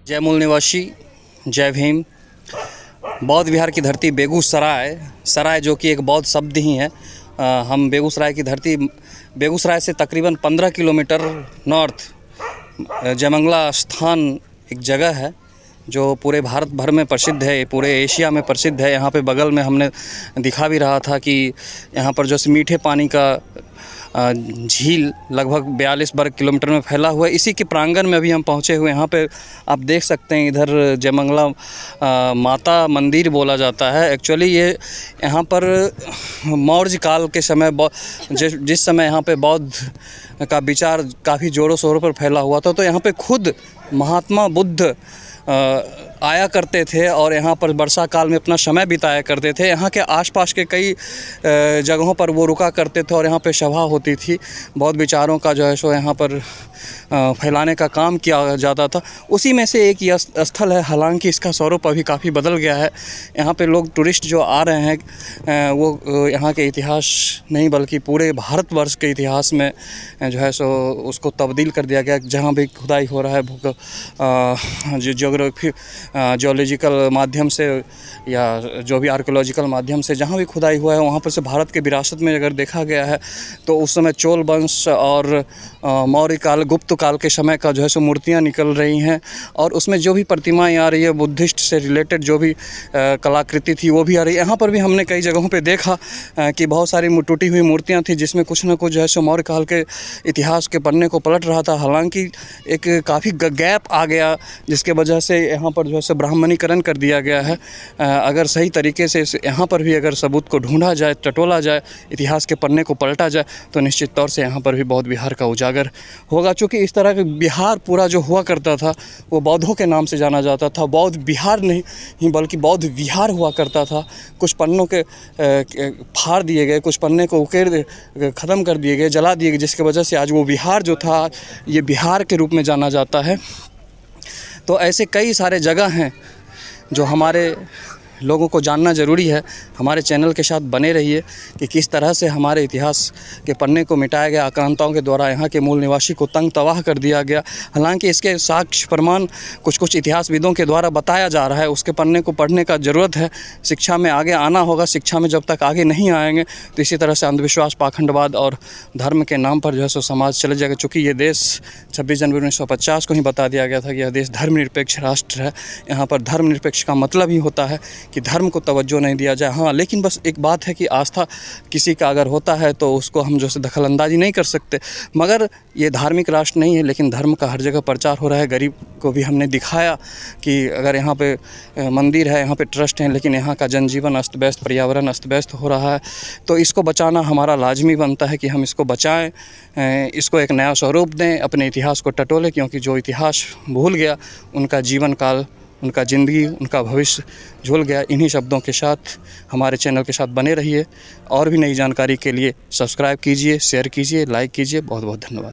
जय मूल निवासी, जय भीम। बौद्ध विहार की धरती बेगूसराय, सराय जो कि एक बौद्ध शब्द ही है। हम बेगूसराय की धरती, बेगूसराय से तकरीबन 15 किलोमीटर नॉर्थ जयमंगला स्थान एक जगह है जो पूरे भारत भर में प्रसिद्ध है, पूरे एशिया में प्रसिद्ध है। यहाँ पे बगल में हमने दिखा भी रहा था कि यहाँ पर जो मीठे पानी का झील लगभग 42 वर्ग किलोमीटर में फैला हुआ है। इसी के प्रांगण में अभी हम पहुँचे हुए हैं। यहाँ पे आप देख सकते हैं, इधर जयमंगला माता मंदिर बोला जाता है। एक्चुअली ये यहाँ पर मौर्य काल के समय जिस समय यहाँ पे बौद्ध का विचार काफ़ी ज़ोरों शोरों पर फैला हुआ था, तो यहाँ पे खुद महात्मा बुद्ध आया करते थे और यहाँ पर वर्षा काल में अपना समय बिताया करते थे। यहाँ के आसपास के कई जगहों पर वो रुका करते थे और यहाँ पे सभा होती थी। बौद्ध विचारों का जो है सो यहाँ पर फैलाने का काम किया जाता था। उसी में से एक यह स्थल है। हालांकि इसका स्वरूप अभी काफ़ी बदल गया है। यहाँ पे लोग टूरिस्ट जो आ रहे हैं वो यहाँ के इतिहास नहीं बल्कि पूरे भारतवर्ष के इतिहास में जो है सो उसको तब्दील कर दिया गया। जहाँ भी खुदाई हो रहा है जियोग्राफी जियोलॉजिकल माध्यम से या जो भी आर्कियोलॉजिकल माध्यम से जहाँ भी खुदाई हुआ है वहाँ पर से भारत के विरासत में अगर देखा गया है तो उस समय चोल वंश और मौर्य काल, गुप्त काल के समय का जो है सो मूर्तियाँ निकल रही हैं। और उसमें जो भी प्रतिमाएँ आ रही है बुद्धिस्ट से रिलेटेड जो भी कलाकृति थी वो भी आ रही है। यहाँ पर भी हमने कई जगहों पे देखा कि बहुत सारी टूटी हुई मूर्तियाँ थी जिसमें कुछ न कुछ जो है सो मौर्य काल के इतिहास के पन्ने को पलट रहा था। हालांकि एक काफ़ी गैप आ गया जिसके वजह से यहाँ पर जो है सो ब्राह्मणीकरण कर दिया गया है। अगर सही तरीके से यहाँ पर भी अगर सबूत को ढूंढा जाए, टटोला जाए, इतिहास के पन्ने को पलटा जाए तो निश्चित तौर से यहाँ पर भी बौद्ध विहार का उजागर होगा। चूँकि इस तरह के बिहार पूरा जो हुआ करता था वो बौद्धों के नाम से जाना जाता था। बौद्ध बिहार नहीं बल्कि बौद्ध विहार हुआ करता था। कुछ पन्नों के फाड़ दिए गए, कुछ पन्ने को उकेड़ ख़त्म कर दिए गए, जला दिए गए, जिसकी वजह से आज वो विहार जो था ये बिहार के रूप में जाना जाता है। तो ऐसे कई सारे जगह हैं जो हमारे लोगों को जानना ज़रूरी है। हमारे चैनल के साथ बने रहिए कि किस तरह से हमारे इतिहास के पन्ने को मिटाया गया, आक्रांताओं के द्वारा यहाँ के मूल निवासी को तंग तबाह कर दिया गया। हालांकि इसके साक्ष्य प्रमाण कुछ इतिहासविदों के द्वारा बताया जा रहा है। उसके पन्ने को पढ़ने का ज़रूरत है। शिक्षा में आगे आना होगा। शिक्षा में जब तक आगे नहीं आएंगे तो इसी तरह से अंधविश्वास, पाखंडवाद और धर्म के नाम पर जो है सो समाज चले जाएगा। चूँकि ये देश 26 जनवरी 1950 को ही बता दिया गया था कि यह देश धर्मनिरपेक्ष राष्ट्र है। यहाँ पर धर्मनिरपेक्ष का मतलब ही होता है कि धर्म को तवज्जो नहीं दिया जाए। हाँ, लेकिन बस एक बात है कि आस्था किसी का अगर होता है तो उसको हम जो है दखलंदाजी नहीं कर सकते। मगर ये धार्मिक राष्ट्र नहीं है, लेकिन धर्म का हर जगह प्रचार हो रहा है। गरीब को भी हमने दिखाया कि अगर यहाँ पे मंदिर है, यहाँ पे ट्रस्ट हैं, लेकिन यहाँ का जनजीवन अस्त व्यस्त, पर्यावरण अस्त व्यस्त हो रहा है। तो इसको बचाना हमारा लाजमी बनता है कि हम इसको बचाएँ, इसको एक नया स्वरूप दें, अपने इतिहास को टटोलें। क्योंकि जो इतिहास भूल गया उनका जीवन काल, उनका ज़िंदगी, उनका भविष्य झूल गया। इन्हीं शब्दों के साथ हमारे चैनल के साथ बने रहिए। और भी नई जानकारी के लिए सब्सक्राइब कीजिए, शेयर कीजिए, लाइक कीजिए। बहुत बहुत धन्यवाद।